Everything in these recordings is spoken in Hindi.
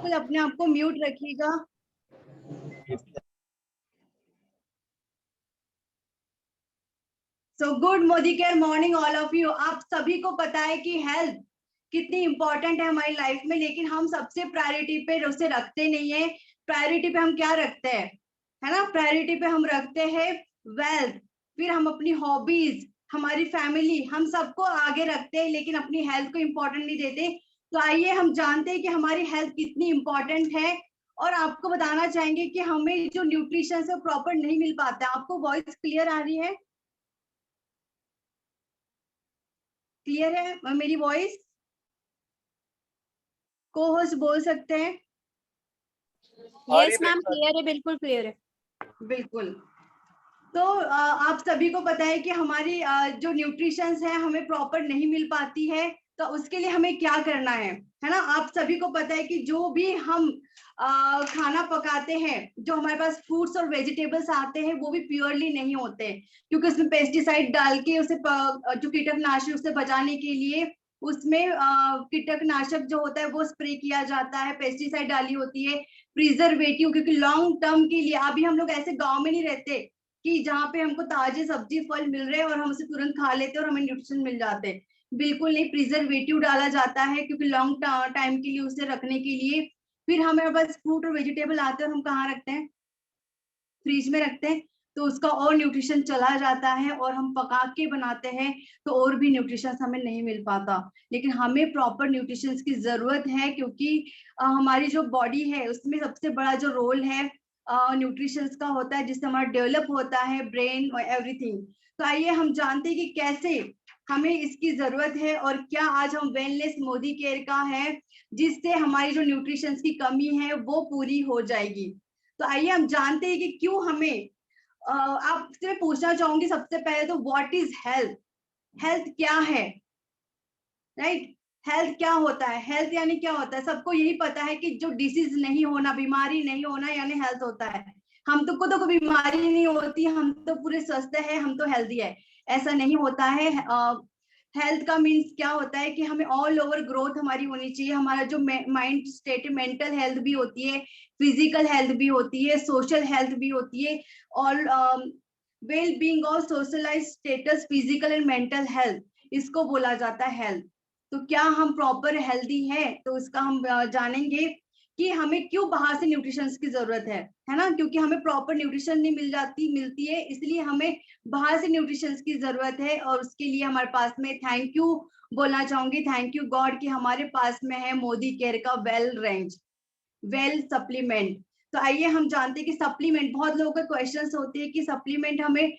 बिल्कुल अपने आप को म्यूट रखिएगा। So good Modi care morning all of you. आप सभी को पता है कि हेल्थ कितनी इंपॉर्टेंट है हमारी लाइफ में, लेकिन हम सबसे प्रायोरिटी पे उसे रखते नहीं है। प्रायोरिटी पे हम क्या रखते हैं, है ना? प्रायोरिटी पे हम रखते हैं वेल्थ, फिर हम अपनी हॉबीज, हमारी फैमिली, हम सबको आगे रखते हैं, लेकिन अपनी हेल्थ को इम्पोर्टेंट नहीं देते। तो आइए हम जानते हैं कि हमारी हेल्थ कितनी इंपॉर्टेंट है, और आपको बताना चाहेंगे कि हमें जो न्यूट्रिशन है प्रॉपर नहीं मिल पाता है। आपको वॉइस क्लियर आ रही है? क्लियर है मेरी वॉइस? को होस्ट बोल सकते हैं? यस मैम, क्लियर है, बिल्कुल क्लियर है। बिल्कुल। तो आप सभी को पता है कि हमारी जो न्यूट्रिशंस है हमें प्रॉपर नहीं मिल पाती है, तो उसके लिए हमें क्या करना है ना? आप सभी को पता है कि जो भी हम खाना पकाते हैं, जो हमारे पास फ्रूट्स और वेजिटेबल्स आते हैं, वो भी प्योरली नहीं होते, क्योंकि उसमें पेस्टिसाइड डाल के उसे जो कीटनाशक उसे बचाने के लिए उसमें कीटनाशक जो होता है वो स्प्रे किया जाता है, पेस्टिसाइड डाली होती है, प्रिजर्वेटिव, क्योंकि लॉन्ग टर्म के लिए। अभी हम लोग ऐसे गांव में नहीं रहते कि जहाँ पे हमको ताजे सब्जी फल मिल रहे हैं और हम उसे तुरंत खा लेते हैं और हमें न्यूट्रिशन मिल जाते हैं। बिल्कुल नहीं, प्रिजर्वेटिव डाला जाता है, क्योंकि लॉन्ग टाइम के लिए उसे रखने के लिए। फिर हमारे पास फ्रूट और वेजिटेबल आते हैं और हम कहाँ रखते हैं? फ्रिज में रखते हैं, तो उसका और न्यूट्रिशन चला जाता है, और हम पका के बनाते हैं तो और भी न्यूट्रिशन हमें नहीं मिल पाता। लेकिन हमें प्रॉपर न्यूट्रिशन की जरूरत है, क्योंकि हमारी जो बॉडी है उसमें सबसे बड़ा जो रोल है न्यूट्रिशन का होता है, जिससे हमारा डेवलप होता है ब्रेन और एवरीथिंग। तो आइए हम जानते हैं कि कैसे हमें इसकी जरूरत है, और क्या आज हम वेलनेस मोदी केयर का है, जिससे हमारी जो न्यूट्रिशन की कमी है वो पूरी हो जाएगी। तो आइए हम जानते हैं कि क्यों हमें आपसे पूछना चाहूंगी सबसे पहले तो व्हाट इज हेल्थ? हेल्थ क्या है, राइट? हेल्थ क्या होता है? हेल्थ यानी क्या होता है? सबको यही पता है कि जो डिसीज नहीं होना, बीमारी नहीं होना, यानी हेल्थ होता है। हम तो को कोई बीमारी नहीं होती, हम तो पूरे स्वस्थ है, हम तो हेल्दी है, ऐसा नहीं होता है। हेल्थ का मीन्स क्या होता है कि हमें ऑल ओवर ग्रोथ हमारी होनी चाहिए। हमारा जो माइंड स्टेट, मेंटल हेल्थ भी होती है, फिजिकल हेल्थ भी होती है, सोशल हेल्थ भी होती है, और वेल बींग और socialise status, physical and mental health, इसको बोला जाता है हेल्थ। तो क्या हम प्रॉपर हेल्दी है? तो इसका हम जानेंगे कि हमें क्यों बाहर से न्यूट्रिशन की जरूरत है ना? क्योंकि हमें प्रॉपर न्यूट्रिशन नहीं मिलती है, इसलिए हमें बाहर से न्यूट्रिशन की जरूरत है। और उसके लिए हमारे पास में थैंक यू बोलना चाहूंगी, थैंक यू गॉड कि हमारे पास में है मोदी केयर का वेल रेंज, वेल सप्लीमेंट। तो आइए हम जानते हैं कि सप्लीमेंट, बहुत लोगों के क्वेश्चंस होते हैं कि सप्लीमेंट हमें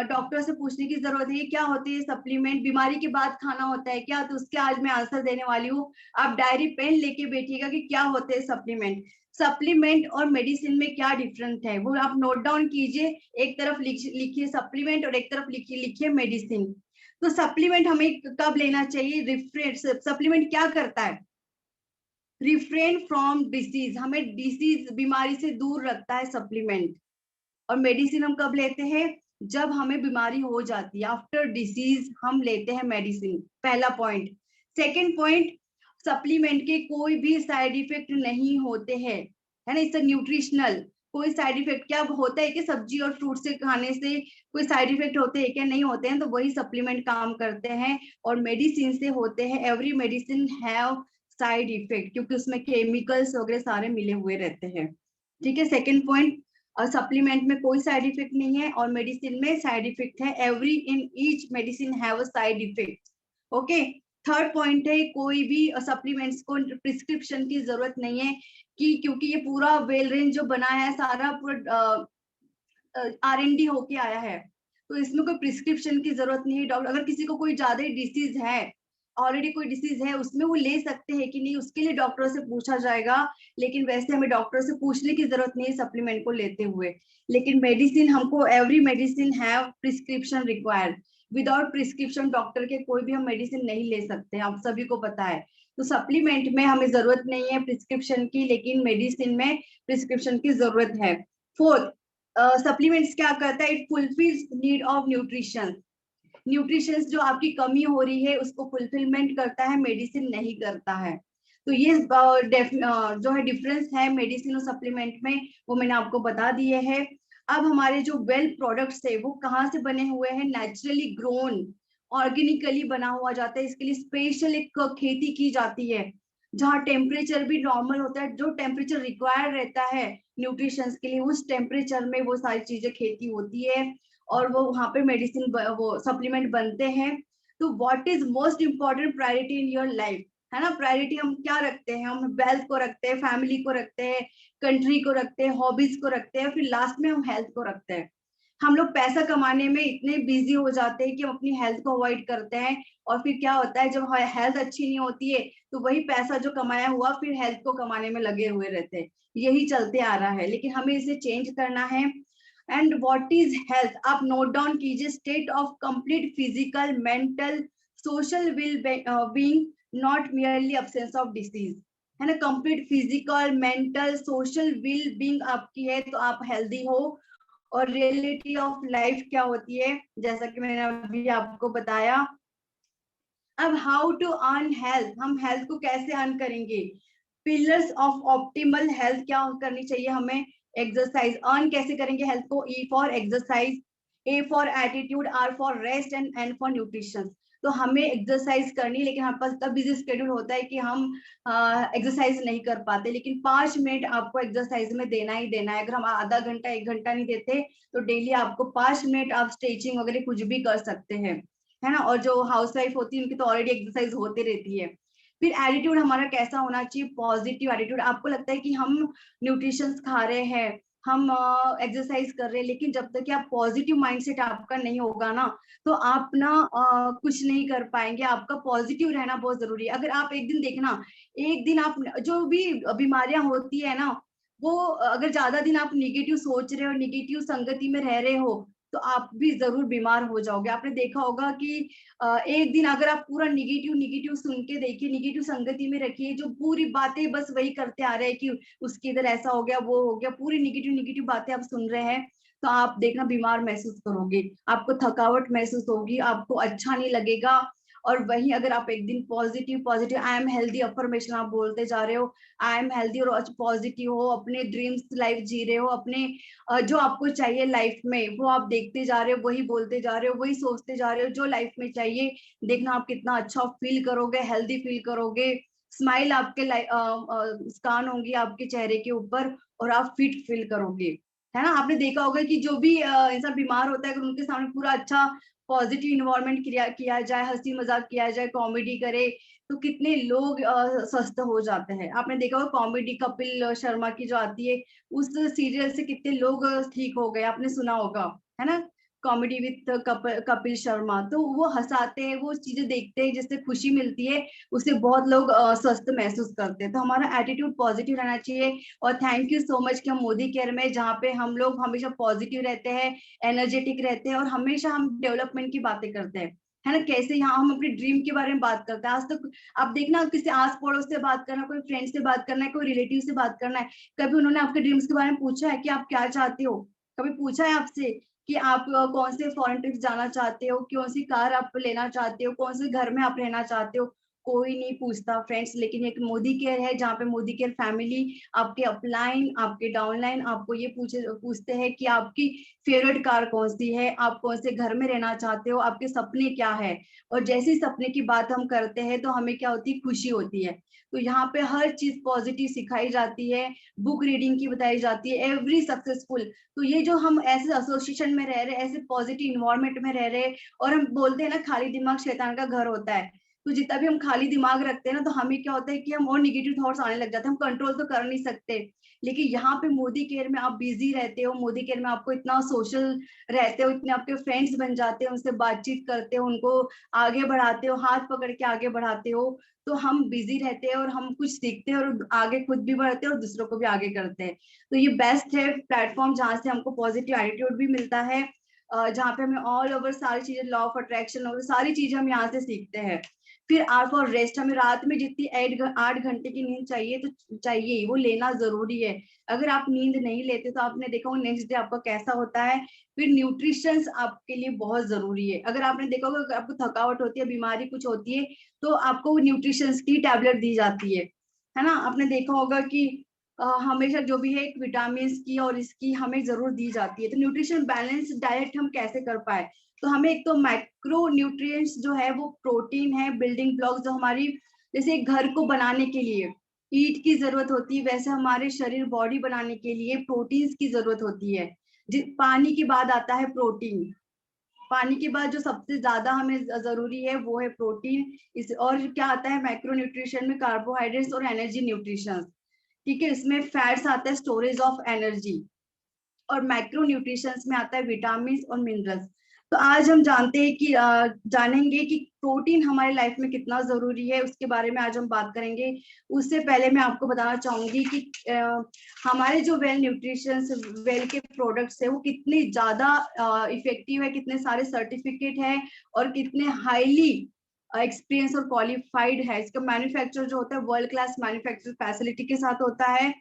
डॉक्टर से पूछने की जरूरत है क्या होती है सप्लीमेंट, बीमारी के बाद खाना होता है क्या? तो उसके आज मैं आंसर देने वाली हूँ। आप डायरी पेन लेके बैठिएगा कि क्या होते हैं सप्लीमेंट। सप्लीमेंट और मेडिसिन में क्या डिफरेंस है वो आप नोट डाउन कीजिए। एक तरफ लिखिए सप्लीमेंट और एक तरफ लिखिए मेडिसिन। तो सप्लीमेंट हमें कब लेना चाहिए? रिफ्रेश सप्लीमेंट क्या करता है? रिफ्रेन फ्रॉम डिसीज, हमें डिसीज, बीमारी से दूर रखता है सप्लीमेंट। और मेडिसिन हम कब लेते हैं? जब हमें बीमारी हो जाती है, आफ्टर डिसीज हम लेते हैं मेडिसिन, पहला पॉइंट। सेकंड पॉइंट, सप्लीमेंट के कोई भी साइड इफेक्ट नहीं होते हैं, है ना? It's nutritional. कोई साइड इफेक्ट क्या होता है कि सब्जी और फ्रूट से खाने से कोई साइड इफेक्ट होते हैं क्या? नहीं होते हैं, तो वही सप्लीमेंट काम करते हैं। और मेडिसिन से होते हैं, every medicine have side effect, क्योंकि उसमें केमिकल्स वगैरह सारे मिले हुए रहते हैं। ठीक है, सेकेंड पॉइंट, और सप्लीमेंट में कोई साइड इफेक्ट नहीं है और मेडिसिन में साइड इफेक्ट है। Every in each medicine have a side effect. Okay. Third point है, कोई भी सप्लीमेंट्स को प्रिस्क्रिप्शन की जरूरत नहीं है, कि क्योंकि ये पूरा वेल रेंज जो बना है सारा पूरा R&D होके आया है, तो इसमें कोई प्रिस्क्रिप्शन की जरूरत नहीं है। डॉक्टर, अगर किसी को कोई ज्यादा डिसीज है, ऑलरेडी कोई डिसीज है, उसमें वो ले सकते हैं कि नहीं, उसके लिए डॉक्टर से पूछा जाएगा। लेकिन वैसे हमें डॉक्टर से पूछने की जरूरत नहीं है सप्लीमेंट को लेते हुए। लेकिन मेडिसिन, हमको every medicine have prescription required. Without prescription doctor के कोई भी हम मेडिसिन नहीं ले सकते, आप सभी को पता है। तो सप्लीमेंट में हमें जरूरत नहीं है प्रिस्क्रिप्शन की, लेकिन मेडिसिन में प्रिस्क्रिप्शन की जरूरत है। फोर्थ, सप्लीमेंट्स क्या करता है? It fulfils need of nutrition. Nutrition जो आपकी कमी हो रही है उसको फुलफिलमेंट करता है, मेडिसिन नहीं करता है। तो ये जो है डिफरेंस है मेडिसिन और सप्लीमेंट में, वो मैंने आपको बता दिए है। अब हमारे जो वेल प्रोडक्ट्स है वो कहाँ से बने हुए हैं, नेचुरली ग्रोन, ऑर्गेनिकली बना हुआ जाता है। इसके लिए स्पेशल एक खेती की जाती है जहाँ टेम्परेचर भी नॉर्मल होता है, जो टेम्परेचर रिक्वायर्ड रहता है न्यूट्रिशंस के लिए, उस टेम्परेचर में वो सारी चीजें खेती होती है और वो वहां पे मेडिसिन वो सप्लीमेंट बनते हैं। तो what is most important priority in your life, है ना? प्रायोरिटी हम क्या रखते हैं, हम वेल्थ को रखते हैं, फैमिली को रखते हैं, कंट्री को रखते हैं, हॉबीज को रखते हैं, फिर लास्ट में हम हेल्थ को रखते हैं। हम लोग पैसा कमाने में इतने बिजी हो जाते हैं कि हम अपनी हेल्थ को अवॉइड करते हैं, और फिर क्या होता है जब हेल्थ अच्छी नहीं होती है तो वही पैसा जो कमाया हुआ फिर हेल्थ को कमाने में लगे हुए रहते हैं। यही चलते आ रहा है, लेकिन हमें इसे चेंज करना है। एंड व्हाट इज हेल्थ, आप नोट डाउन कीजिए, state of complete physical, mental, social will being, not merely absence of disease, है ना? Complete physical, mental, social will being आपकी है तो आप हेल्दी हो। और रियलिटी ऑफ लाइफ क्या होती है, जैसा कि मैंने अभी आपको बताया। अब हाउ टू अर्न हेल्थ, हम हेल्थ को कैसे अर्न करेंगे? पिलर्स ऑफ ऑप्टिमल हेल्थ क्या करनी चाहिए हमें? एक्सरसाइज। अर्न कैसे करेंगे हेल्थ को? E for exercise, A for attitude, R for rest and N for nutrition. तो हमें एक्सरसाइज करनी, लेकिन हमारे पास इतना बिजी स्केड्यूल होता है कि हम एक्सरसाइज नहीं कर पाते, लेकिन 5 मिनट आपको एक्सरसाइज में देना ही देना है। अगर हम आधा घंटा 1 घंटा नहीं देते तो डेली आपको 5 मिनट आप स्ट्रेचिंग वगैरह कुछ भी कर सकते हैं, है ना? और जो हाउस वाइफ होती है उनकी तो ऑलरेडी एक्सरसाइज होती रहती है। फिर एटीट्यूड हमारा कैसा होना चाहिए? Positive attitude. आपको लगता है कि हम न्यूट्रिशन खा रहे हैं, हम एक्सरसाइज कर रहे हैं, लेकिन जब तक कि आप पॉजिटिव माइंडसेट आपका नहीं होगा ना, तो आप ना कुछ नहीं कर पाएंगे। आपका पॉजिटिव रहना बहुत जरूरी है। अगर आप एक दिन देखना, एक दिन आप जो भी बीमारियां होती है ना, वो अगर ज्यादा दिन आप निगेटिव सोच रहे हो, निगेटिव संगति में रह रहे हो, तो आप भी जरूर बीमार हो जाओगे। आपने देखा होगा कि एक दिन अगर आप पूरा निगेटिव निगेटिव सुन के देखिए, निगेटिव संगति में रखिए, जो पूरी बातें बस वही करते आ रहे हैं कि उसके इधर ऐसा हो गया, वो हो गया, पूरी निगेटिव निगेटिव बातें आप सुन रहे हैं, तो आप देखना बीमार महसूस करोगे, आपको थकावट महसूस होगी, आपको अच्छा नहीं लगेगा। और वहीं अगर आप एक दिन positive positive, I am healthy affirmation आप बोलते जा रहे हो, आई एम हेल्दी, और पॉजिटिव हो, अपने ड्रीम्स लाइफ जी रहे हो, अपने जो आपको चाहिए लाइफ में वो आप देखते जा रहे हो, वही बोलते जा रहे हो, वही सोचते जा रहे हो जो लाइफ में चाहिए, देखना आप कितना अच्छा फील करोगे, हेल्दी फील करोगे, स्माइल आपके मुस्कान होंगी आपके चेहरे के ऊपर, और आप फिट फील करोगे, है ना? आपने देखा होगा कि जो भी इंसान बीमार होता है, अगर उनके सामने पूरा अच्छा पॉजिटिव इन्वायरमेंट किया जाए, हंसी मजाक किया जाए, कॉमेडी करे, तो कितने लोग स्वस्थ हो जाते हैं। आपने देखा होगा कॉमेडी कपिल शर्मा की जो आती है, उस सीरियल से कितने लोग ठीक हो गए, आपने सुना होगा, है ना? Comedy with Kapil Sharma. तो वो हंसाते हैं, वो चीजें देखते हैं जिससे खुशी मिलती है, उससे बहुत लोग स्वस्थ महसूस करते हैं। तो हमारा एटीट्यूड पॉजिटिव रहना चाहिए। और थैंक यू सो मच कि हम मोदी केयर में, जहाँ पे हम लोग हमेशा पॉजिटिव रहते हैं, एनर्जेटिक रहते हैं, और हमेशा हम डेवलपमेंट की बातें करते हैं, है ना? कैसे यहाँ हम अपने ड्रीम के बारे में बात करते हैं। आज तक आप देखना, किसी आस पड़ोस से बात करना, कोई फ्रेंड से बात करना है, कोई रिलेटिव से बात करना है, कभी उन्होंने आपके ड्रीम्स के बारे में पूछा है कि आप क्या चाहते हो? कभी पूछा है आपसे कि आप कौन से फॉरेन ट्रिप जाना चाहते हो, कौन सी कार आप लेना चाहते हो, कौन से घर में आप रहना चाहते हो? कोई नहीं पूछता फ्रेंड्स। लेकिन एक मोदी केयर है, जहाँ पे मोदी केयर फैमिली आपके अपलाइन, आपके डाउनलाइन आपको ये पूछते हैं कि आपकी फेवरेट कार कौन सी है, आप कौन से घर में रहना चाहते हो, आपके सपने क्या है। और जैसे सपने की बात हम करते हैं तो हमें क्या होती है? खुशी होती है। तो यहाँ पे हर चीज पॉजिटिव सिखाई जाती है, बुक रीडिंग की बताई जाती है, एवरी सक्सेसफुल। तो ये जो हम ऐसे एसोसिएशन में रह रहे, ऐसे पॉजिटिव इन्वायरमेंट में रह रहे, और हम बोलते हैं ना खाली दिमाग शैतान का घर होता है, तो जितना भी हम खाली दिमाग रखते हैं ना, तो हमें क्या होता है कि हम और निगेटिव थॉट्स आने लग जाते हैं, हम कंट्रोल तो कर नहीं सकते। लेकिन यहाँ पे मोदी केयर में आप बिजी रहते हो, मोदी केयर में आपको इतना सोशल रहते हो, इतने आपके फ्रेंड्स बन जाते हो, उनसे बातचीत करते हो, उनको आगे बढ़ाते हो, हाथ पकड़ के आगे बढ़ाते हो। तो हम बिजी रहते हैं और हम कुछ सीखते हैं, और आगे खुद भी बढ़ते हैं और दूसरों को भी आगे करते हैं। तो ये बेस्ट है प्लेटफॉर्म, जहाँ से हमको पॉजिटिव एटीट्यूड भी मिलता है, जहाँ पे हमें ऑल ओवर सारी चीजें, लॉ ऑफ अट्रैक्शन और सारी चीजें हम यहाँ से सीखते हैं। फिर आर फॉर रेस्ट, हमें रात में जितनी 8 घंटे की नींद चाहिए तो चाहिए, वो लेना जरूरी है। अगर आप नींद नहीं लेते तो आपने देखा हो नेक्स्ट डे आपका कैसा होता है। फिर न्यूट्रिशन आपके लिए बहुत जरूरी है। अगर आपने देखा होगा आपको थकावट होती है, बीमारी कुछ होती है, तो आपको न्यूट्रिशन की टैबलेट दी जाती है, है ना। आपने देखा होगा कि हमेशा जो भी है एक विटामिन की और इसकी हमें जरूर दी जाती है। तो न्यूट्रिशन बैलेंस डाइट हम कैसे कर पाए, तो हमें एक तो माइक्रो न्यूट्रिएंट्स जो है वो प्रोटीन है, बिल्डिंग ब्लॉक्स जो हमारी जैसे घर को बनाने के लिए ईट की जरूरत होती है, वैसे हमारे शरीर बॉडी बनाने के लिए प्रोटीन्स की जरूरत होती है। पानी के बाद आता है प्रोटीन। पानी के बाद जो सबसे ज्यादा हमें जरूरी है वो है प्रोटीन। इस और क्या आता है माइक्रो न्यूट्रिशन में, कार्बोहाइड्रेट्स और एनर्जी न्यूट्रिशन। ठीक है, इसमें फैट्स आता है स्टोरेज ऑफ एनर्जी, और माइक्रो न्यूट्रिशंस में आता है विटामिन और मिनरल्स। तो आज हम जानते हैं कि जानेंगे कि प्रोटीन हमारे लाइफ में कितना जरूरी है, उसके बारे में आज हम बात करेंगे। उससे पहले मैं आपको बताना चाहूंगी कि हमारे जो वेल न्यूट्रिशन वेल के प्रोडक्ट्स है वो कितने ज्यादा इफेक्टिव है, कितने सारे सर्टिफिकेट है और कितने हाईली एक्सपीरियंस और क्वालिफाइड है। इसका मैन्युफैक्चर जो होता है वर्ल्ड क्लास मैन्युफैक्चर फैसिलिटी के साथ होता है।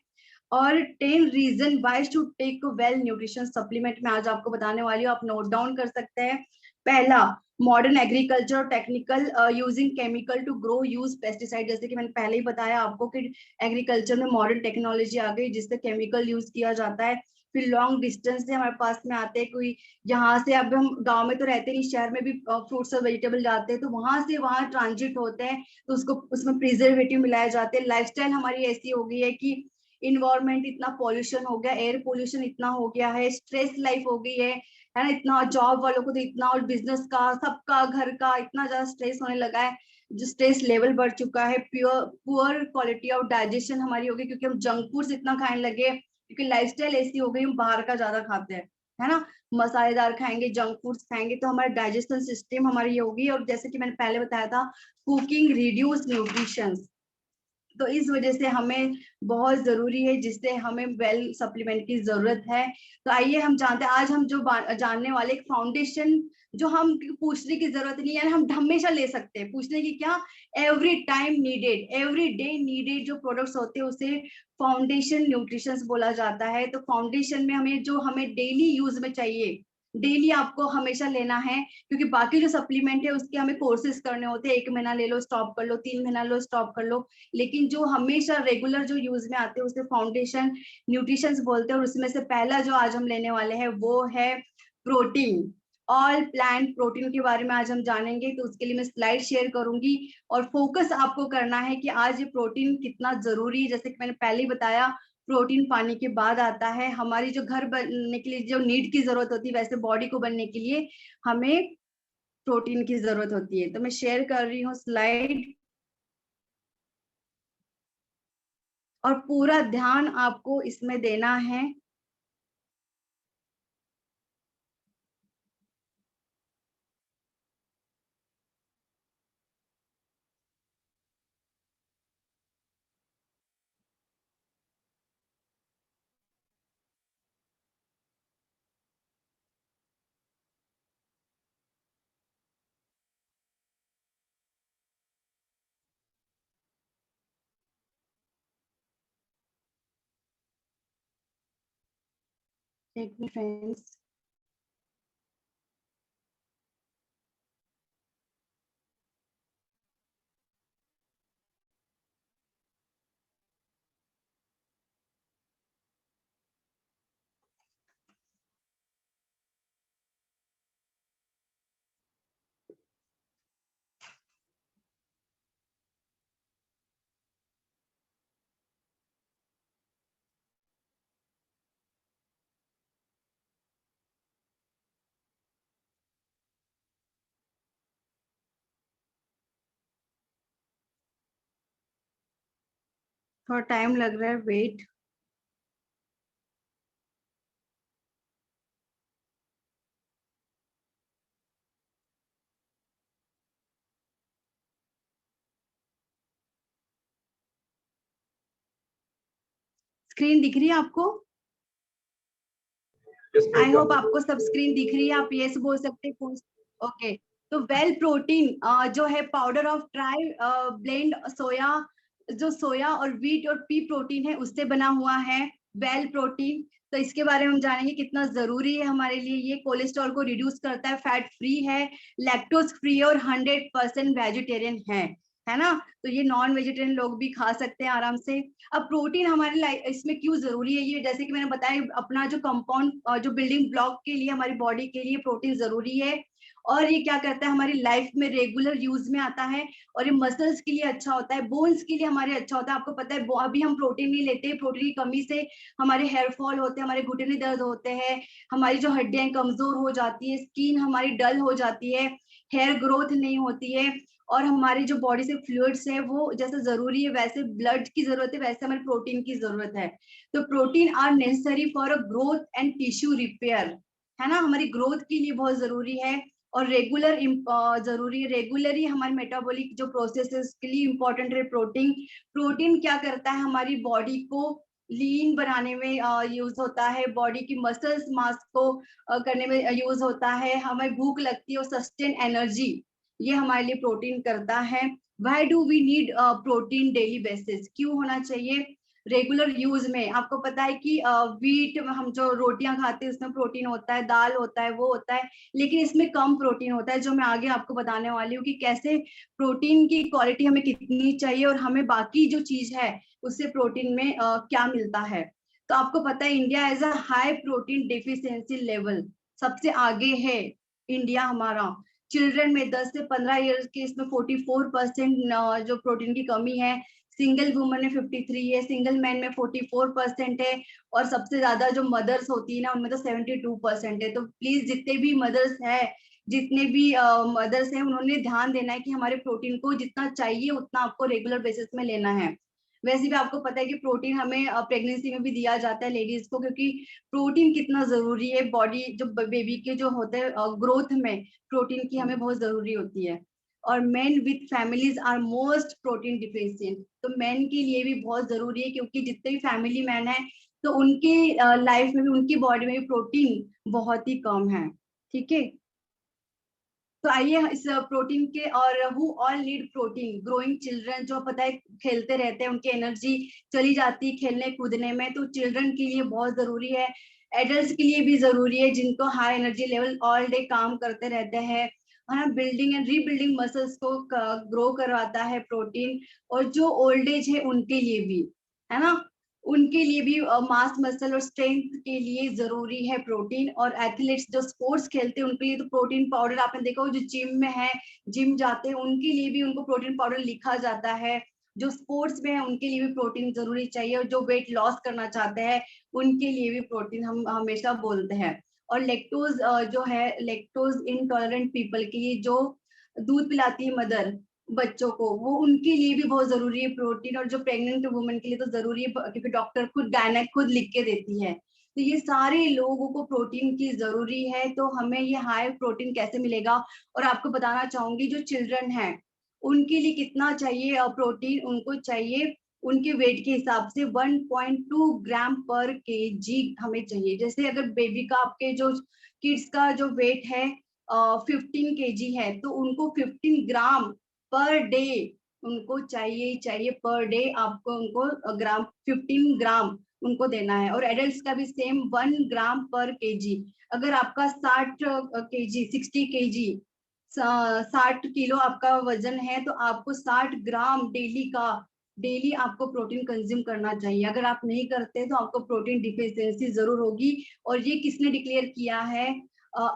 और 10 reason why should take well nutrition supplement में आज आपको बताने वाली हूँ, आप नोट डाउन कर सकते हैं। पहला, मॉडर्न एग्रीकल्चर और technical using chemical to grow use pesticide. जैसे कि मैंने पहले ही बताया आपको कि एग्रीकल्चर में मॉडर्न टेक्नोलॉजी आ गई जिससे केमिकल यूज किया जाता है। फिर लॉन्ग डिस्टेंस से हमारे पास में आते हैं, कोई यहाँ से, अब हम गांव में तो रहते नहीं, शहर में भी फ्रूट्स और वेजिटेबल जाते हैं, तो वहां से वहां ट्रांजिट होते हैं, तो उसको उसमें प्रिजर्वेटिव मिलाए जाते हैं। लाइफस्टाइल हमारी ऐसी हो गई है कि इन्वायरमेंट इतना पॉल्यूशन हो गया, एयर पोल्यूशन इतना हो गया है, स्ट्रेस लाइफ हो गई है ना। इतना जॉब वालों को तो इतना, और बिजनेस का, सबका, घर का इतना ज्यादा स्ट्रेस होने लगा है, जो स्ट्रेस लेवल बढ़ चुका है। पुअर क्वालिटी ऑफ डाइजेशन हमारी होगी क्योंकि हम जंक फूड्स इतना खाने लगे, क्योंकि लाइफस्टाइल ऐसी हो गई, हम बाहर का ज्यादा खाते हैं, है ना। मसालेदार खाएंगे, जंक फूड्स खाएंगे, तो हमारा डाइजेशन सिस्टम हमारी ये होगी। और जैसे कि मैंने पहले बताया था, कुकिंग रिड्यूस न्यूट्रिशन, तो इस वजह से हमें बहुत जरूरी है, जिससे हमें वेल सप्लीमेंट की जरूरत है। तो आइए हम जानते हैं, आज हम जो जानने वाले एक फाउंडेशन, जो हम पूछने की जरूरत नहीं है, हम हमेशा ले सकते हैं, पूछने की क्या, every time needed, every day needed जो प्रोडक्ट्स होते हैं उसे फाउंडेशन न्यूट्रिशन बोला जाता है। तो फाउंडेशन में हमें जो हमें डेली यूज में चाहिए, डेली आपको हमेशा लेना है, क्योंकि बाकी जो सप्लीमेंट है उसके हमें कोर्सेज करने होते हैं, 1 महीना ले लो स्टॉप कर लो, 3 महीना लो स्टॉप कर लो, लेकिन जो हमेशा रेगुलर जो यूज में आते हैं उसे फाउंडेशन न्यूट्रिशन बोलते हैं। और उसमें से पहला जो आज हम लेने वाले हैं वो है प्रोटीन। ऑल प्लांट प्रोटीन के बारे में आज हम जानेंगे, तो उसके लिए मैं स्लाइड शेयर करूंगी, और फोकस आपको करना है कि आज ये प्रोटीन कितना जरूरी है। जैसे कि मैंने पहले ही बताया, प्रोटीन पानी के बाद आता है। हमारी जो घर बनने के लिए जो नीड की जरूरत होती है, वैसे बॉडी को बनने के लिए हमें प्रोटीन की जरूरत होती है। तो मैं शेयर कर रही हूँ स्लाइड, और पूरा ध्यान आपको इसमें देना है। एक मिनट फ्रेंड्स, थोड़ा टाइम लग रहा है, वेट। स्क्रीन दिख रही है आपको? आई होप आपको सब स्क्रीन दिख रही है, आप यस बोल सकते हैं। ओके, तो वेल प्रोटीन जो है पाउडर ऑफ ट्राई ब्लेंड सोया, जो सोया और व्हीट और पी प्रोटीन है उससे बना हुआ है वेल प्रोटीन। तो इसके बारे में हम जानेंगे कितना जरूरी है हमारे लिए। ये कोलेस्ट्रॉल को रिड्यूस करता है, फैट फ्री है, लैक्टोज फ्री और 100% वेजिटेरियन है। है ना। तो ये नॉन वेजिटेरियन लोग भी खा सकते हैं आराम से। अब प्रोटीन हमारे लाइफ इसमें क्यों जरूरी है, ये जैसे कि मैंने बताया, अपना जो कंपाउंड जो बिल्डिंग ब्लॉक के लिए हमारी बॉडी के लिए प्रोटीन जरूरी है। और ये क्या करता है, हमारी लाइफ में रेगुलर यूज में आता है, और ये मसल्स के लिए अच्छा होता है, बोन्स के लिए हमारे अच्छा होता है। आपको पता है अभी हम प्रोटीन नहीं लेते, प्रोटीन की कमी से हमारे हेयर फॉल होते हैं, हमारे घुटने दर्द होते हैं, हमारी जो हड्डियां कमजोर हो जाती है, स्किन हमारी डल हो जाती है, हेयर ग्रोथ नहीं होती है, और हमारी जो बॉडी से फ्लूइड्स है वो जैसे जरूरी है वैसे ब्लड की जरूरत है, वैसे हमें प्रोटीन की जरूरत है। तो protein are necessary for a growth and tissue repair, है ना, हमारी ग्रोथ के लिए बहुत जरूरी है। और रेगुलर जरूरी है, रेगुलरली हमारे मेटाबॉलिक जो प्रोसेसेस के लिए इंपॉर्टेंट है प्रोटीन। प्रोटीन क्या करता है, हमारी बॉडी को लीन बनाने में यूज होता है, बॉडी की मसल्स मास को करने में यूज होता है, हमें भूख लगती है और सस्टेन एनर्जी, ये हमारे लिए प्रोटीन करता है। Why do we need protein daily basis, क्यों होना चाहिए रेगुलर यूज में। आपको पता है कि व्हीट हम जो रोटियां खाते हैं उसमें प्रोटीन होता है, दाल होता है, वो होता है, लेकिन इसमें कम प्रोटीन होता है, जो मैं आगे आपको बताने वाली हूँ कि कैसे प्रोटीन की क्वालिटी हमें कितनी चाहिए और हमें बाकी जो चीज है उससे प्रोटीन में क्या मिलता है। तो आपको पता है India as a high protein deficiency level, सबसे आगे है इंडिया हमारा। चिल्ड्रन में 10 से 15 ईयर्स के इसमें 44% जो प्रोटीन की कमी है, सिंगल वुमन में 53 है, सिंगल मैन में 44% है, और सबसे ज्यादा जो मदर्स होती है ना उनमें तो 72% है। तो प्लीज जितने भी मदर्स है, जितने भी मदर्स हैं, उन्होंने ध्यान देना है कि हमारे प्रोटीन को जितना चाहिए उतना आपको रेगुलर बेसिस में लेना है। वैसे भी आपको पता है कि प्रोटीन हमें प्रेगनेंसी में भी दिया जाता है लेडीज को, क्योंकि प्रोटीन कितना जरूरी है बॉडी जो बेबी के जो होते हैं ग्रोथ में, प्रोटीन की हमें बहुत जरूरी होती है। और men with families are most protein deficient, तो मेन के लिए भी बहुत जरूरी है, क्योंकि जितने भी फैमिली मैन है तो उनकी लाइफ में भी, उनकी बॉडी में भी प्रोटीन बहुत ही कम है। ठीक है, तो आइए इस प्रोटीन के, और who all need protein, growing children, जो पता है खेलते रहते हैं, उनकी एनर्जी चली जाती है खेलने कूदने में, तो चिल्ड्रन के लिए बहुत जरूरी है। एडल्ट्स के लिए भी जरूरी है, जिनको high energy level all day काम करते रहते हैं, है ना, बिल्डिंग एंड रीबिल्डिंग मसल्स को ग्रो करवाता है प्रोटीन। और जो ओल्ड एज है उनके लिए भी, है ना, उनके लिए भी मास मसल और स्ट्रेंथ के लिए जरूरी है प्रोटीन। और एथलीट्स जो स्पोर्ट्स खेलते हैं उनके लिए तो प्रोटीन पाउडर, आपने देखा हो जो जिम में है, जिम जाते हैं, उनके लिए भी उनको प्रोटीन पाउडर लिखा जाता है। जो स्पोर्ट्स में है उनके लिए भी प्रोटीन जरूरी चाहिए, और जो वेट लॉस करना चाहते हैं उनके लिए भी प्रोटीन हम हमेशा बोलते हैं। और लेक्टोज जो है, लेक्टोज इनटॉलरेंट पीपल के लिए, जो दूध पिलाती है मदर बच्चों को, वो उनके लिए भी बहुत जरूरी है प्रोटीन। और जो प्रेग्नेंट वुमन के लिए तो जरूरी है, क्योंकि डॉक्टर खुद गायनेक खुद लिख के देती है। तो ये सारे लोगों को प्रोटीन की जरूरी है। तो हमें ये हाई प्रोटीन कैसे मिलेगा, और आपको बताना चाहूंगी जो चिल्ड्रन है उनके लिए कितना चाहिए प्रोटीन, उनको चाहिए उनके वेट के हिसाब से 1.2 ग्राम पर केजी हमें चाहिए। जैसे अगर बेबी का, आपके जो किड्स का जो वेट है 15 केजी है, तो उनको 15 ग्राम पर डे उनको चाहिए चाहिए, पर डे आपको उनको ग्राम 15 ग्राम उनको देना है। और एडल्ट्स का भी सेम 1 ग्राम पर केजी। अगर आपका 60 केजी 60 केजी 60 किलो आपका वजन है, तो आपको 60 ग्राम डेली का, डेली आपको प्रोटीन कंज्यूम करना चाहिए। अगर आप नहीं करते तो आपको प्रोटीन डिफिशियंसी जरूर होगी। और ये किसने डिक्लेयर किया है,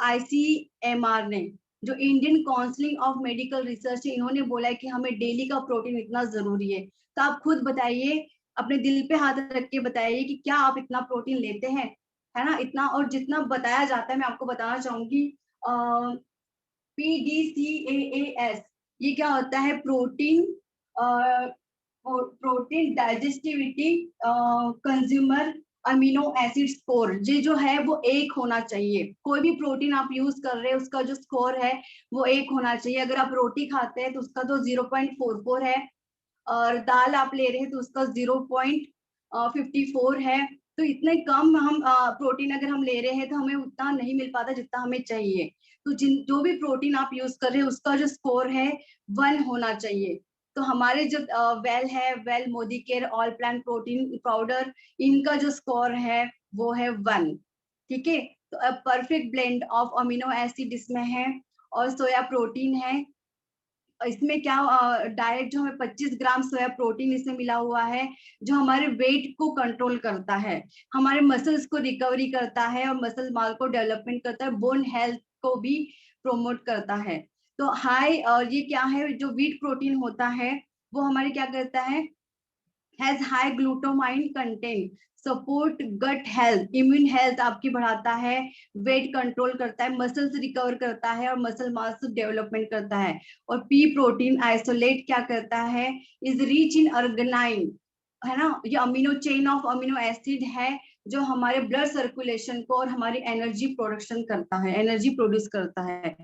ICMR ने, जो Indian counselling of medical research है, इन्होंने बोला है कि हमें डेली का प्रोटीन इतना जरूरी है। तो आप खुद बताइए, अपने दिल पे हाथ रख के बताइए कि क्या आप इतना प्रोटीन लेते हैं, है ना, इतना। और जितना बताया जाता है, मैं आपको बताना चाहूंगी, PDCAAS, ये क्या होता है, protein protein digestivity consumer amino acid score, ये जो है वो 1 होना चाहिए। कोई भी प्रोटीन आप यूज कर रहे हैं उसका जो स्कोर है वो 1 होना चाहिए। अगर आप रोटी खाते हैं तो उसका तो 0.44 है, और दाल आप ले रहे हैं तो उसका 0.54 है। तो इतने कम हम प्रोटीन अगर हम ले रहे हैं तो हमें उतना नहीं मिल पाता जितना हमें चाहिए। तो जो भी प्रोटीन आप यूज कर रहे हैं उसका जो स्कोर है 1 होना चाहिए। तो हमारे जो वेल है, well Modi care all plant protein powder, इनका जो स्कोर है वो है 1। ठीक है, तो perfect blend of amino acid इसमें है, और सोया प्रोटीन है, इसमें क्या डायरेक्ट जो हमें 25 ग्राम सोया प्रोटीन इसमें मिला हुआ है, जो हमारे वेट को कंट्रोल करता है, हमारे मसल्स को रिकवरी करता है और मसल माल को डेवलपमेंट करता है, बोन हेल्थ को भी प्रोमोट करता है। तो हाई ये क्या है, जो व्हीट प्रोटीन होता है वो हमारे क्या करता है, has high glutamine content, support gut health, immune health आपकी बढ़ाता है, वेट कंट्रोल करता है, मसल्स रिकवर करता है और मसल मास डेवलपमेंट करता है। और पी प्रोटीन आइसोलेट क्या करता है, इज रिच इन अर्गनाइन, है ना, ये amino chain of amino acid है जो हमारे ब्लड सर्कुलेशन को और हमारी एनर्जी प्रोडक्शन करता है, एनर्जी प्रोड्यूस करता है।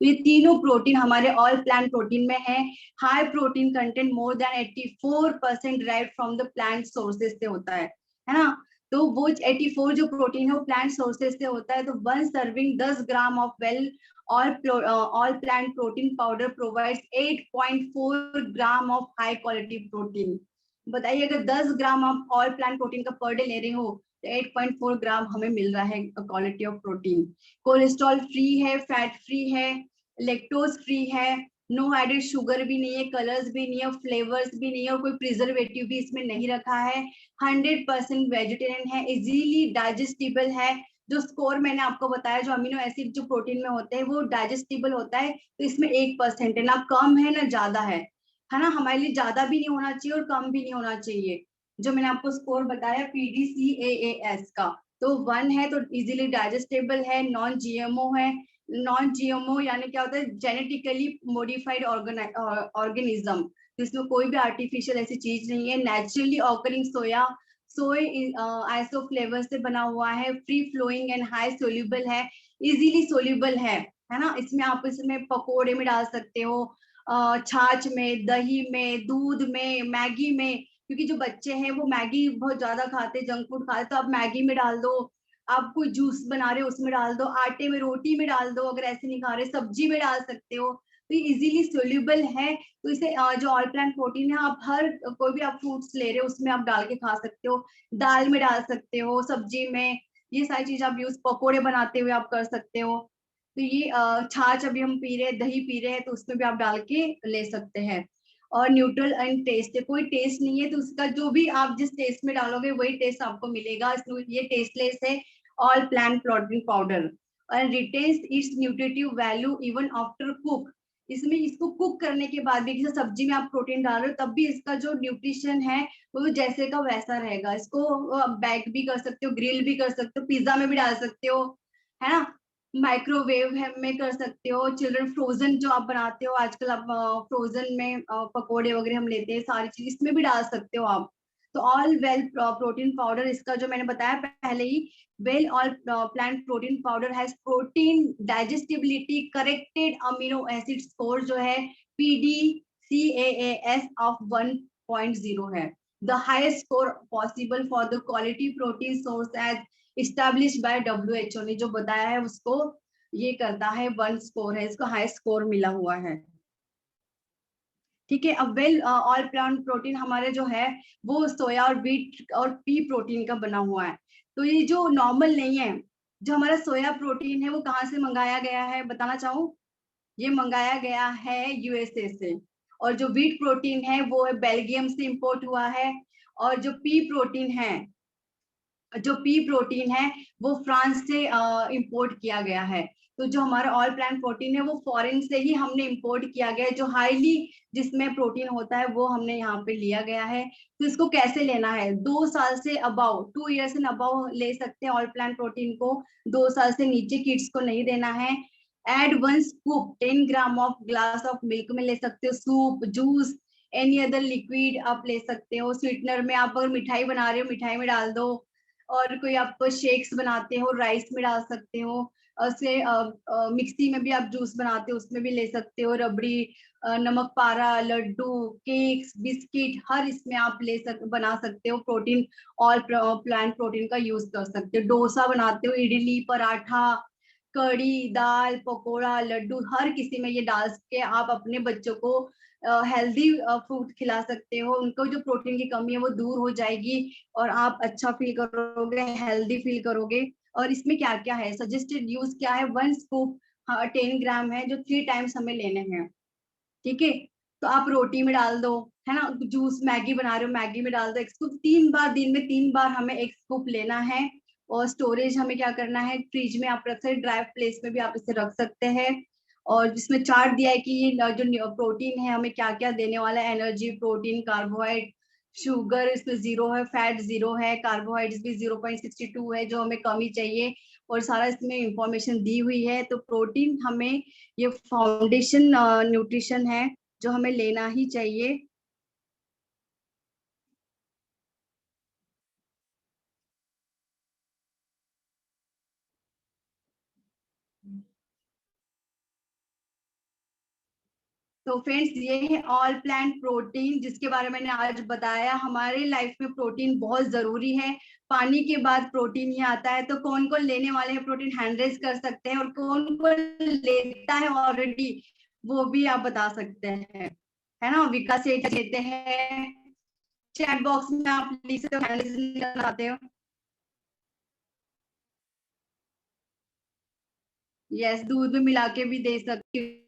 तो ये तीनों प्रोटीन हमारे ऑल प्लांट प्रोटीन में है। High protein content more than 84% derived from the plant sources से होता है ना। तो वो 84 जो प्रोटीन है वो प्लांट सोर्सेज से होता है। तो one serving 10 gram of well all plant protein powder provides 8.4 gram of high quality protein. बताइए अगर 10 ग्राम आप ऑल प्लांट प्रोटीन का पर डे ले रहे हो तो 8.4 ग्राम हमें मिल रहा है quality of protein. Cholesterol free है, फैट फ्री है, लेक्टोज फ्री है, नो एडेड शुगर भी नहीं है, कलर्स भी नहीं है, फ्लेवर्स भी नहीं है और कोई प्रिजर्वेटिव भी इसमें नहीं रखा है। 100% वेजिटेरियन है, इजीली डाइजेस्टिबल है। जो स्कोर मैंने आपको बताया, जो अमीनो एसिड जो प्रोटीन में होते हैं वो डाइजेस्टिबल होता है, तो इसमें 1% है, ना कम है ना ज्यादा है ना। हमारे लिए ज्यादा भी नहीं होना चाहिए और कम भी नहीं होना चाहिए। जो मैंने आपको स्कोर बताया PDCAAS का, तो 1 है तो इजीली डाइजेस्टेबल है, नॉन जीएमओ है। नॉन जीएमओ यानी क्या होता है, जेनेटिकली मॉडिफाइड ऑर्गेनिज्म, जिसमें कोई भी आर्टिफिशियल ऐसी चीज नहीं है, नेचुरली ऑकरिंग सोया, सोय आइसोफ्लेवर से बना हुआ है, free flowing and high soluble है, इजीली सोल्यूबल है ना। इसमें आप इसमें पकोड़े में डाल सकते हो, छाछ में, दही में, दूध में, मैगी में, क्योंकि जो बच्चे हैं वो मैगी बहुत ज्यादा खाते, जंक फूड खाते, तो आप मैगी में डाल दो, आप कोई जूस बना रहे हो उसमें डाल दो, आटे में, रोटी में डाल दो, अगर ऐसे नहीं खा रहे सब्जी में डाल सकते हो। तो ये इजीली सोल्यूबल है। तो इसे जो ऑल प्लांट प्रोटीन है, आप हर कोई भी आप फ्रूट्स ले रहे हो उसमें आप डाल के खा सकते हो, दाल में डाल सकते हो, सब्जी में, ये सारी चीज आप यूज पकोड़े बनाते हुए आप कर सकते हो। तो ये छाछ अभी हम पी रहे हैं, दही पी रहे हैं, तो उसमें भी आप डाल के ले सकते हैं। और न्यूट्रल एंड टेस्ट है, कोई टेस्ट नहीं है, तो उसका जो भी आप जिस टेस्ट में डालोगे वही टेस्ट आपको मिलेगा। ये टेस्टलेस है ऑल प्लांट प्रोटीन पाउडर, और retains it's nutritive value even after cook. इसमें इसको कुक करने के बाद भी, जैसे सब्जी में आप प्रोटीन डाल रहे हो तब भी इसका जो न्यूट्रिशन है वो जैसे का वैसा रहेगा। इसको बेक भी कर सकते हो, ग्रिल भी कर सकते हो, पिज्जा में भी डाल सकते हो, है ना, माइक्रोवेव में कर सकते हो। चिल्ड्रन फ्रोजन जो आप बनाते हो आजकल, आप फ्रोजन में पकोड़े वगैरह हम लेते हैं, सारी चीज इसमें भी डाल सकते हो आप। तो ऑल वेल प्रोटीन पाउडर, इसका जो मैंने बताया पहले ही, well all plant protein powder has protein digestibility corrected amino acid score जो है PDCAAS ऑफ 1.0 है, the highest score possible for the quality protein source as establish by WHO ने जो बताया है उसको ये करता है, 1 स्कोर है, इसको हाई स्कोर मिला हुआ है। ठीक है, अब वेल ऑल प्लांट प्रोटीन हमारे जो है वो सोया और व्हीट और पी प्रोटीन का बना हुआ है। तो ये जो नॉर्मल नहीं है, जो हमारा सोया प्रोटीन है वो कहाँ से मंगाया गया है बताना चाहूँ, ये मंगाया गया है USA से। और जो व्हीट प्रोटीन है वो है बेल्जियम से इंपोर्ट हुआ है। और जो पी प्रोटीन है वो फ्रांस से इंपोर्ट किया गया है। तो जो हमारा ऑल प्लांट प्रोटीन है वो फॉरेन से ही हमने इंपोर्ट किया गया है, जो हाईली जिसमें प्रोटीन होता है वो हमने यहाँ पे लिया गया है। तो इसको कैसे लेना है, 2 साल से अबाउ, 2 ईयर्स एंड अबाउ ले सकते हैं ऑल प्लांट प्रोटीन को, 2 साल से नीचे किड्स को नहीं देना है। Add 1 scoop 10 gram of glass of milk में ले सकते हो, soup, juice, any other liquid आप ले सकते हो। स्वीटनर में आप अगर मिठाई बना रहे हो मिठाई में डाल दो, और कोई आप शेक्स बनाते हो राइस में डाल सकते हो, से मिक्सी में भी आप जूस बनाते हो उसमें भी ले सकते हो, रबड़ी, नमक पारा, लड्डू, केक्स, बिस्किट, हर इसमें आप बना सकते हो प्रोटीन, ऑल प्लांट प्रोटीन का यूज कर सकते हो। डोसा बनाते हो, इडली, पराठा, कड़ी, दाल, पकोड़ा, लड्डू, हर किसी में ये डाल के आप अपने बच्चों को हेल्दी फूड खिला सकते हो, उनको जो प्रोटीन की कमी है वो दूर हो जाएगी और आप अच्छा फील करोगे, हेल्दी फील करोगे। और इसमें क्या क्या है, सजेस्टेड यूज क्या है, 1 स्कूप 10 ग्राम है, जो 3 टाइम्स हमें लेने हैं। ठीक है, तो आप रोटी में डाल दो, है ना, जूस मैगी बना रहे हो मैगी में डाल दो एक स्कूप। 3 बार दिन में 3 बार हमें एक स्कूप लेना है। और स्टोरेज हमें क्या करना है, फ्रिज में आप रख सकते, ड्राई प्लेस में भी आप इसे रख सकते हैं। और जिसमें चार्ट दिया है कि ये जो प्रोटीन है हमें क्या क्या देने वाला है, एनर्जी, प्रोटीन, कार्बोहाइड्रेट, शुगर इसमें 0 है, फैट 0 है, कार्बोहाइड्रेट भी 0.62 है जो हमें कमी चाहिए, और सारा इसमें इंफॉर्मेशन दी हुई है। तो प्रोटीन हमें ये फाउंडेशन न्यूट्रिशन है जो हमें लेना ही चाहिए। तो फ्रेंड्स ये है ऑल प्लांट प्रोटीन जिसके बारे में मैंने आज बताया। हमारे लाइफ में प्रोटीन बहुत जरूरी है, पानी के बाद प्रोटीन ही आता है। तो कौन कौन लेने वाले हैं प्रोटीन, हैंड रेज कर सकते हैं, और कौन कौन लेता है ऑलरेडी वो भी आप बता सकते हैं, है ना। विकास सेठ लेते हैं, चैट बॉक्स में आप लिख सकते हो, हैंड रेज करना चाहते हो। यस, दूध में मिला के भी दे सकते हो।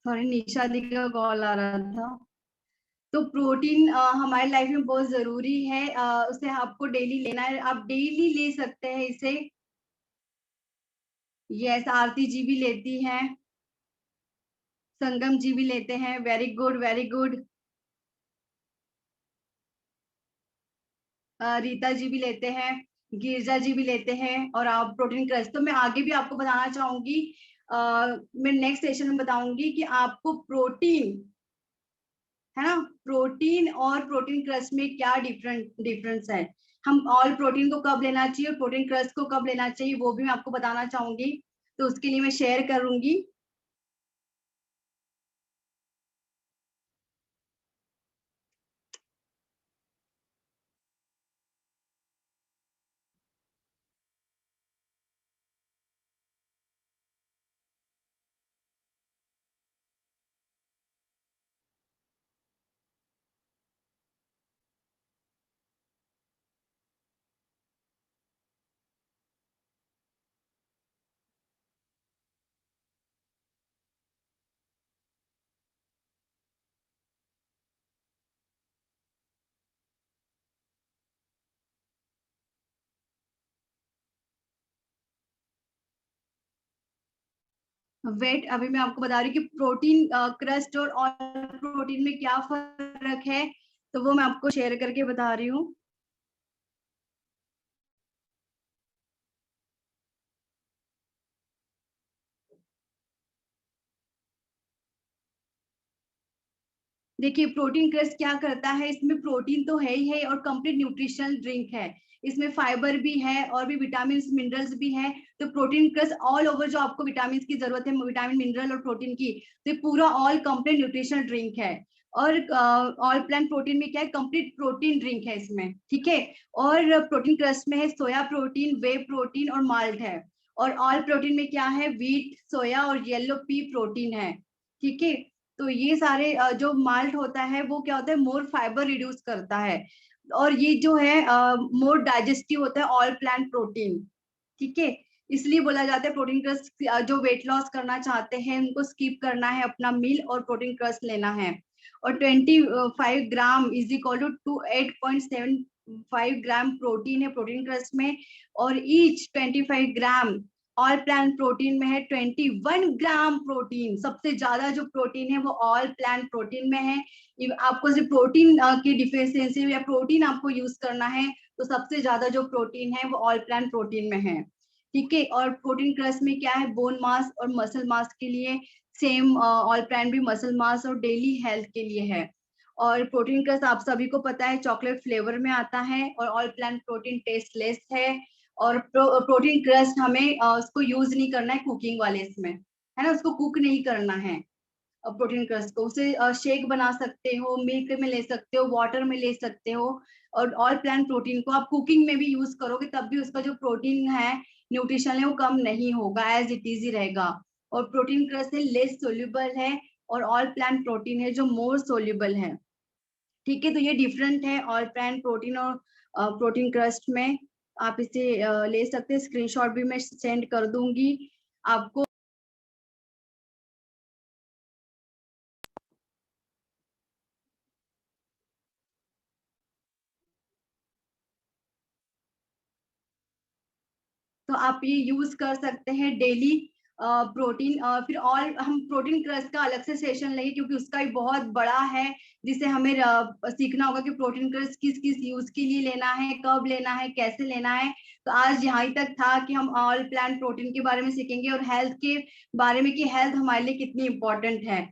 सॉरी, निशा दी का कॉल आ रहा था। तो प्रोटीन हमारी लाइफ में बहुत जरूरी है, उसे आपको डेली लेना है, आप डेली ले सकते हैं इसे। यस, आरती जी भी लेती हैं, संगम जी भी लेते हैं, very good very good. Rita ji भी लेते हैं, गिरजा जी भी लेते हैं, और आप प्रोटीन क्रश। तो मैं आगे भी आपको बताना चाहूंगी, मैं नेक्स्ट सेशन में बताऊंगी कि आपको प्रोटीन, है ना, प्रोटीन और प्रोटीन क्रश में क्या डिफरेंस है, हम ऑल प्रोटीन को कब लेना चाहिए और प्रोटीन क्रश को कब लेना चाहिए वो भी मैं आपको बताना चाहूंगी। तो उसके लिए मैं शेयर करूंगी। वेट अभी मैं आपको बता रही हूँ कि प्रोटीन क्रस्ट और ऑल प्रोटीन में क्या फर्क है, तो वो मैं आपको शेयर करके बता रही हूँ। देखिए प्रोटीन क्रस्ट क्या करता है, इसमें प्रोटीन तो है ही है और कंप्लीट न्यूट्रिशनल ड्रिंक है, इसमें फाइबर भी है और भी विटामिन मिनरल्स भी है। तो प्रोटीन क्रस्ट ऑल ओवर जो आपको विटामिन की जरूरत है, विटामिन मिनरल और प्रोटीन की, तो ये पूरा ऑल कंप्लीट न्यूट्रिशनल ड्रिंक है। और ऑल प्लांट प्रोटीन में क्या है, कंप्लीट प्रोटीन ड्रिंक है इसमें, ठीक है। और प्रोटीन क्रस्ट में है सोया प्रोटीन, वे प्रोटीन और माल्ट है। और ऑल प्रोटीन में क्या है, व्हीट, सोया और येलो पी प्रोटीन है, ठीक है। तो ये सारे जो माल्ट होता है वो क्या होता है, मोर फाइबर रिड्यूस करता है। और ये जो है मोर डाइजेस्टिव होता है ऑल प्लांट प्रोटीन, ठीक है। इसलिए बोला जाता है प्रोटीन क्रस्ट, जो वेट लॉस करना चाहते हैं उनको स्किप करना है अपना मील और प्रोटीन क्रस्ट लेना है। और 25 gram is equal to 8.75 gram protein है प्रोटीन क्रस्ट में। और each 25 gram all plant protein में है 21 ग्राम प्रोटीन। सबसे ज्यादा जो प्रोटीन है वो ऑल प्लांट प्रोटीन में है। आपको सिर्फ प्रोटीन की डिफिशियंसी या प्रोटीन आपको यूज करना है तो सबसे ज्यादा जो प्रोटीन है वो ऑल प्लांट प्रोटीन में है, ठीक है। और प्रोटीन क्रस्ट में क्या है, बोन मास और मसल मास के लिए सेम, ऑल प्लांट भी मसल मास और डेली हेल्थ के लिए है। और प्रोटीन क्रस्ट आप सभी को पता है चॉकलेट फ्लेवर में आता है, और ऑल प्लांट प्रोटीन टेस्टलेस है। और प्रोटीन क्रस्ट हमें उसको यूज नहीं करना है कुकिंग वाले इसमें, है ना, उसको कुक नहीं करना है। प्रोटीन क्रस्ट को उसे शेक बना सकते हो, मिल्क में ले सकते हो, वाटर में ले सकते हो। और ऑल प्लांट प्रोटीन को आप कुकिंग में भी यूज करोगे तब भी उसका जो प्रोटीन है, न्यूट्रिशन है, वो कम नहीं होगा, एज इट इज ही रहेगा। और प्रोटीन क्रस्ट है लेस सोल्यूबल है, और ऑल प्लांट प्रोटीन है जो मोर सोल्यूबल है। ठीक है, तो ये डिफरेंट है ऑल प्लांट प्रोटीन और प्रोटीन क्रस्ट में। आप इसे ले सकते हैं, स्क्रीनशॉट भी मैं सेंड कर दूंगी आपको। तो आप ये यूज कर सकते हैं डेली प्रोटीन। फिर और हम प्रोटीन क्रस्ट का अलग से सेशन लेंगे क्योंकि उसका भी बहुत बड़ा है, जिसे हमें सीखना होगा कि प्रोटीन क्रस्ट किस किस यूज के लिए लेना है, कब लेना है, कैसे लेना है। तो आज यहाँ तक था कि हम ऑल प्लांट प्रोटीन के बारे में सीखेंगे और हेल्थ के बारे में कि हेल्थ हमारे लिए कितनी इंपॉर्टेंट है।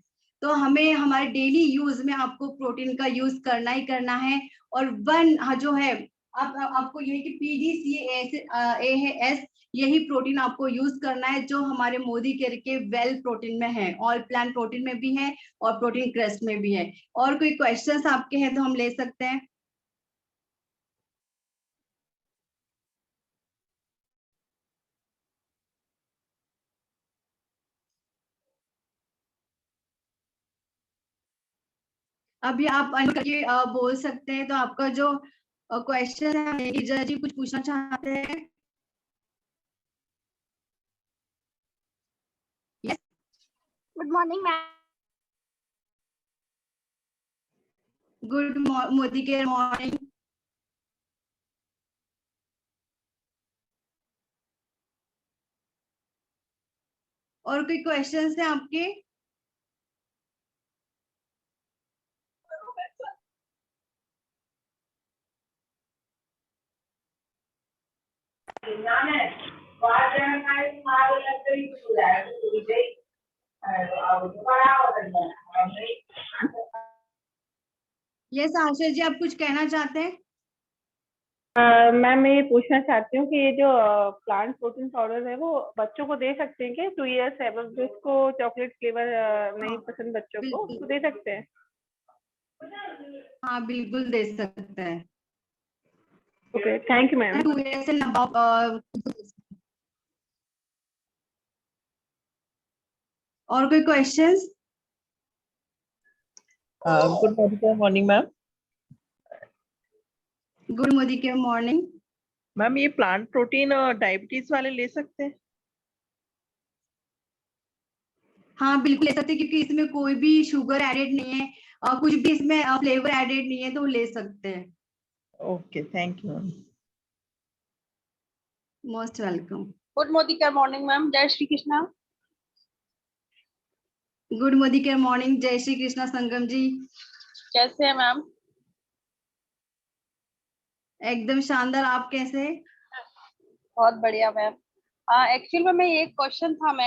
तो हमें हमारे डेली यूज में आपको प्रोटीन का यूज करना ही करना है। और वन जो है आपको ये कि PDCAS यही प्रोटीन आपको यूज करना है जो हमारे मोदी केयर के वेल प्रोटीन में है, ऑल प्लांट प्रोटीन में भी है और प्रोटीन क्रस्ट में भी है। और कोई क्वेश्चंस आपके हैं तो हम ले सकते हैं। अभी आप अनम्यूट करके बोल सकते हैं। तो आपका जो क्वेश्चन है, नीरजा जी कुछ पूछना चाहते हैं? Yes, good morning ma'am. Good Modi care morning. और कोई क्वेश्चंस हैं आपके? यस आशा जी, आप कुछ कहना चाहते हैं? मैम मैं ये पूछना चाहती हूँ कि ये जो प्लांट प्रोटीन पाउडर है वो बच्चों को दे सकते हैं क्या? 2 इयर्स है, बस जिसको चॉकलेट फ्लेवर नहीं पसंद बच्चों को, बिल्कुल। तो दे सकते हैं? हाँ बिल्कुल दे सकते हैं। Okay, thank you ma'am. 2 years and above, और कोई questions? Good morning ma'am. Good Modi care morning. Ma'am ये प्लांट प्रोटीन डायबिटीज वाले ले सकते हैं? हाँ बिल्कुल ले सकते हैं क्योंकि इसमें कोई भी शुगर एडेड नहीं है, कुछ भी इसमें फ्लेवर एडेड नहीं है, तो ले सकते हैं। Okay, thank you ma'am. Most welcome. Good Modi care morning ma'am, जय Shri Krishna. Good Modi care morning, जय श्री कृष्णा संगम जी। कैसे हैं मैम? एकदम शानदार, आप कैसे? बहुत बढ़िया मैम। एक्चुअली में ये एक क्वेश्चन था मैम